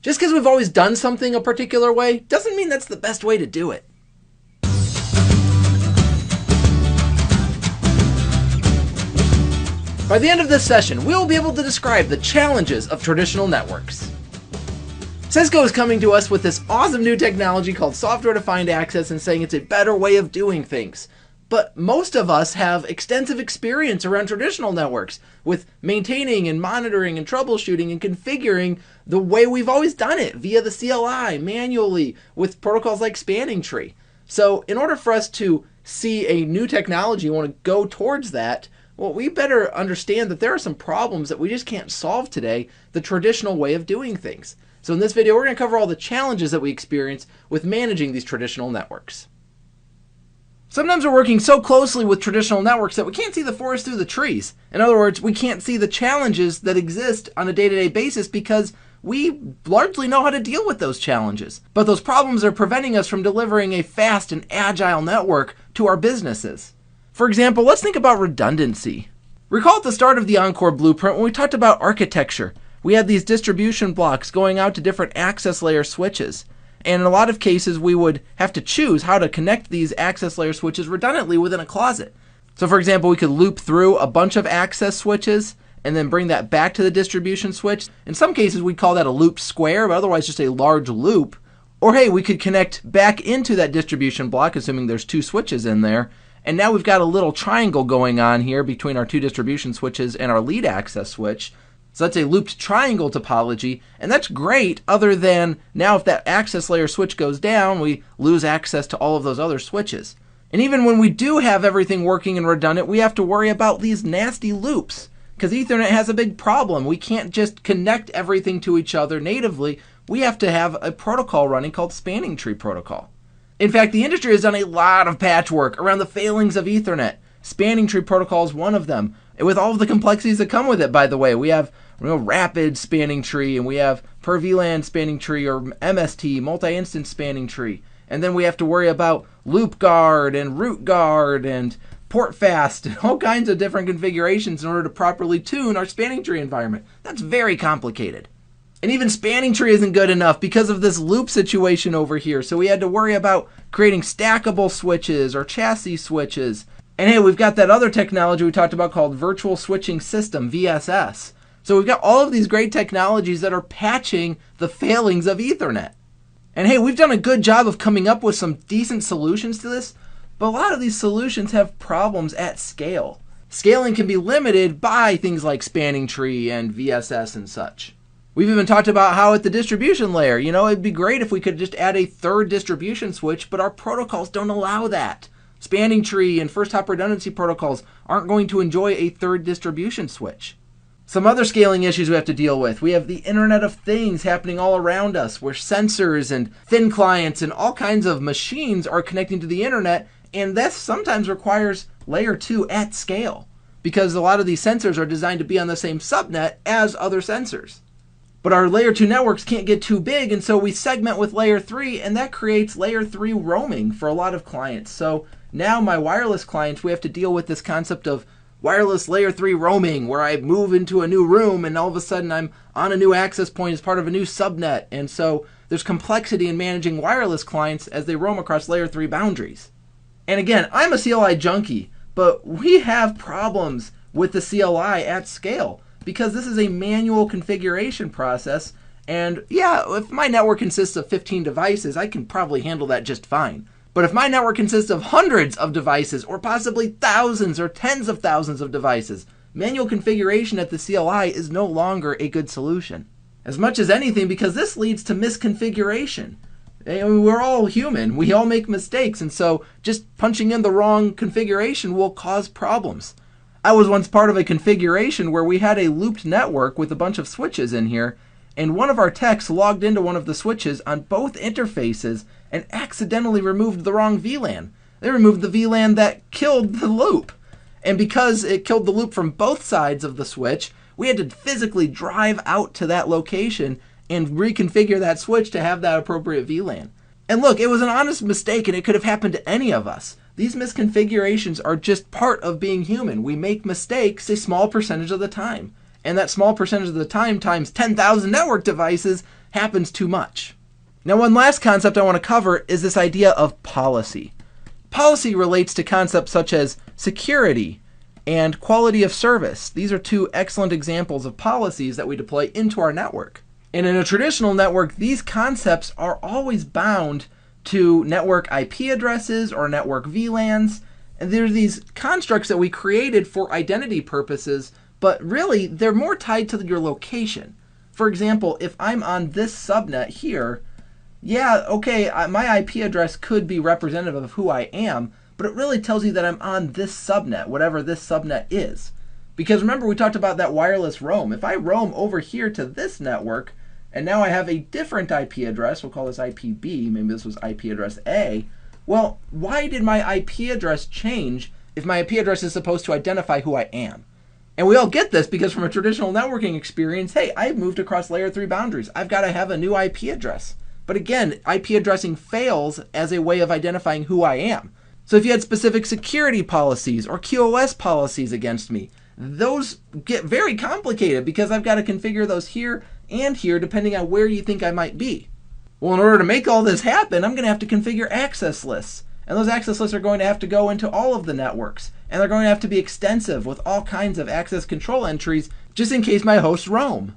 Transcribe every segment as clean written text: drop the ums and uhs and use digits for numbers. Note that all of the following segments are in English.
Just because we've always done something a particular way doesn't mean that's the best way to do it. By the end of this session, we will be able to describe the challenges of traditional networks. Cisco is coming to us with this awesome new technology called software-defined access and saying it's a better way of doing things. But most of us have extensive experience around traditional networks with maintaining and monitoring and troubleshooting and configuring the way we've always done it via the CLI, manually, with protocols like Spanning Tree. So in order for us to see a new technology and want to go towards that, well, we better understand that there are some problems that we just can't solve today the traditional way of doing things. So in this video, we're going to cover all the challenges that we experience with managing these traditional networks. Sometimes we're working so closely with traditional networks that we can't see the forest through the trees. In other words, we can't see the challenges that exist on a day-to-day basis because we largely know how to deal with those challenges. But those problems are preventing us from delivering a fast and agile network to our businesses. For example, let's think about redundancy. Recall at the start of the Encore blueprint when we talked about architecture. We had these distribution blocks going out to different access layer switches. And in a lot of cases, we would have to choose how to connect these access layer switches redundantly within a closet. So for example, we could loop through a bunch of access switches and then bring that back to the distribution switch. In some cases, we'd call that a looped square, but otherwise just a large loop. Or hey, we could connect back into that distribution block, assuming there's two switches in there. And now we've got a little triangle going on here between our two distribution switches and our lead access switch. So that's a looped triangle topology, and that's great other than now if that access layer switch goes down, we lose access to all of those other switches. And even when we do have everything working and redundant, we have to worry about these nasty loops because Ethernet has a big problem. We can't just connect everything to each other natively. We have to have a protocol running called Spanning Tree Protocol. In fact, the industry has done a lot of patchwork around the failings of Ethernet. Spanning Tree Protocol is one of them. And with all of the complexities that come with it, by the way, we have rapid spanning tree, and we have per VLAN spanning tree, or MST, multi-instance spanning tree. And then we have to worry about loop guard and root guard and port fast and all kinds of different configurations in order to properly tune our spanning tree environment. That's very complicated. And even spanning tree isn't good enough because of this loop situation over here. So we had to worry about creating stackable switches or chassis switches. And hey, we've got that other technology we talked about called Virtual Switching System, VSS. So we've got all of these great technologies that are patching the failings of Ethernet. And hey, we've done a good job of coming up with some decent solutions to this, but a lot of these solutions have problems at scale. Scaling can be limited by things like Spanning Tree and VSS and such. We've even talked about how at the distribution layer, it'd be great if we could just add a third distribution switch, but our protocols don't allow that. Spanning Tree and first hop redundancy protocols aren't going to enjoy a third distribution switch. Some other scaling issues we have to deal with. We have the Internet of Things happening all around us, where sensors and thin clients and all kinds of machines are connecting to the internet, and that sometimes requires layer 2 at scale, because a lot of these sensors are designed to be on the same subnet as other sensors. But our layer 2 networks can't get too big, and so we segment with layer 3, and that creates layer 3 roaming for a lot of clients. So now my wireless clients, we have to deal with this concept of wireless layer 3 roaming, where I move into a new room and all of a sudden I'm on a new access point as part of a new subnet. And so there's complexity in managing wireless clients as they roam across layer 3 boundaries. And again, I'm a CLI junkie, but we have problems with the CLI at scale because this is a manual configuration process. And yeah, if my network consists of 15 devices, I can probably handle that just fine. But if my network consists of hundreds of devices, or possibly thousands or tens of thousands of devices, manual configuration at the CLI is no longer a good solution. As much as anything, because this leads to misconfiguration. We're all human. We all make mistakes, and so just punching in the wrong configuration will cause problems. I was once part of a configuration where we had a looped network with a bunch of switches in here, and one of our techs logged into one of the switches on both interfaces and accidentally removed the wrong VLAN. They removed the VLAN that killed the loop. And because it killed the loop from both sides of the switch, we had to physically drive out to that location and reconfigure that switch to have that appropriate VLAN. And look, it was an honest mistake and it could have happened to any of us. These misconfigurations are just part of being human. We make mistakes a small percentage of the time. And that small percentage of the time times 10,000 network devices happens too much. Now, one last concept I want to cover is this idea of policy. Policy relates to concepts such as security and quality of service. These are two excellent examples of policies that we deploy into our network. And in a traditional network, these concepts are always bound to network IP addresses or network VLANs. And there's these constructs that we created for identity purposes, but really they're more tied to your location. For example, if I'm on this subnet here, yeah, okay, my IP address could be representative of who I am, but it really tells you that I'm on this subnet, whatever this subnet is. Because remember, we talked about that wireless roam. If I roam over here to this network, and now I have a different IP address, we'll call this IP B, maybe this was IP address A, well, why did my IP address change if my IP address is supposed to identify who I am? And we all get this because from a traditional networking experience, hey, I've moved across layer 3 boundaries. I've got to have a new IP address. But again, IP addressing fails as a way of identifying who I am. So if you had specific security policies or QoS policies against me, those get very complicated because I've got to configure those here and here depending on where you think I might be. Well, in order to make all this happen, I'm going to have to configure access lists. And those access lists are going to have to go into all of the networks. And they're going to have to be extensive with all kinds of access control entries just in case my hosts roam.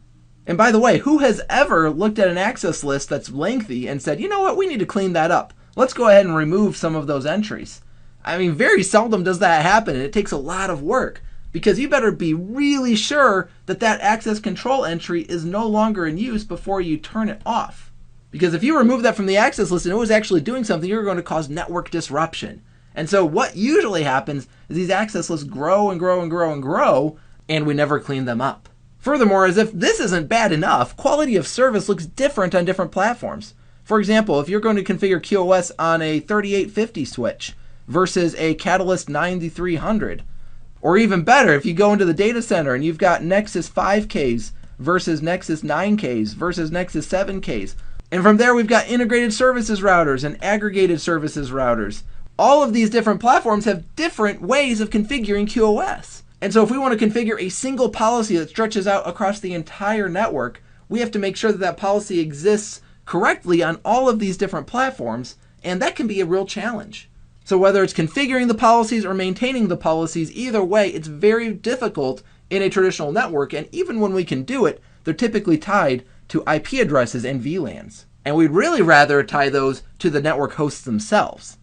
And by the way, who has ever looked at an access list that's lengthy and said, you know what, we need to clean that up. Let's go ahead and remove some of those entries. I mean, very seldom does that happen, and it takes a lot of work because you better be really sure that that access control entry is no longer in use before you turn it off. Because if you remove that from the access list and it was actually doing something, you're going to cause network disruption. And so what usually happens is these access lists grow and grow and grow and grow, and we never clean them up. Furthermore, as if this isn't bad enough, quality of service looks different on different platforms. For example, if you're going to configure QoS on a 3850 switch versus a Catalyst 9300, or even better, if you go into the data center and you've got Nexus 5Ks versus Nexus 9Ks versus Nexus 7Ks, and from there we've got integrated services routers and aggregated services routers. All of these different platforms have different ways of configuring QoS. And so if we want to configure a single policy that stretches out across the entire network, we have to make sure that that policy exists correctly on all of these different platforms, and that can be a real challenge. So whether it's configuring the policies or maintaining the policies, either way, it's very difficult in a traditional network, and even when we can do it, they're typically tied to IP addresses and VLANs. And we'd really rather tie those to the network hosts themselves.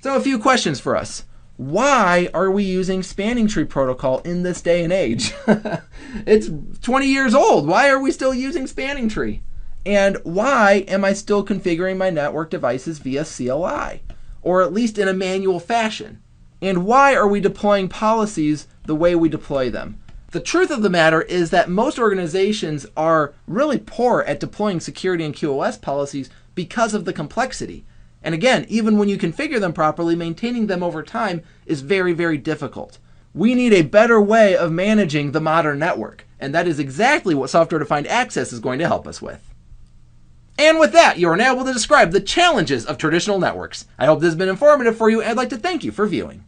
So a few questions for us. Why are we using Spanning Tree Protocol in this day and age? It's 20 years old. Why are we still using Spanning Tree? And why am I still configuring my network devices via CLI, or at least in a manual fashion? And why are we deploying policies the way we deploy them? The truth of the matter is that most organizations are really poor at deploying security and QoS policies because of the complexity. And again, even when you configure them properly, maintaining them over time is very, very difficult. We need a better way of managing the modern network, and that is exactly what software-defined access is going to help us with. And with that, you are now able to describe the challenges of traditional networks. I hope this has been informative for you, and I'd like to thank you for viewing.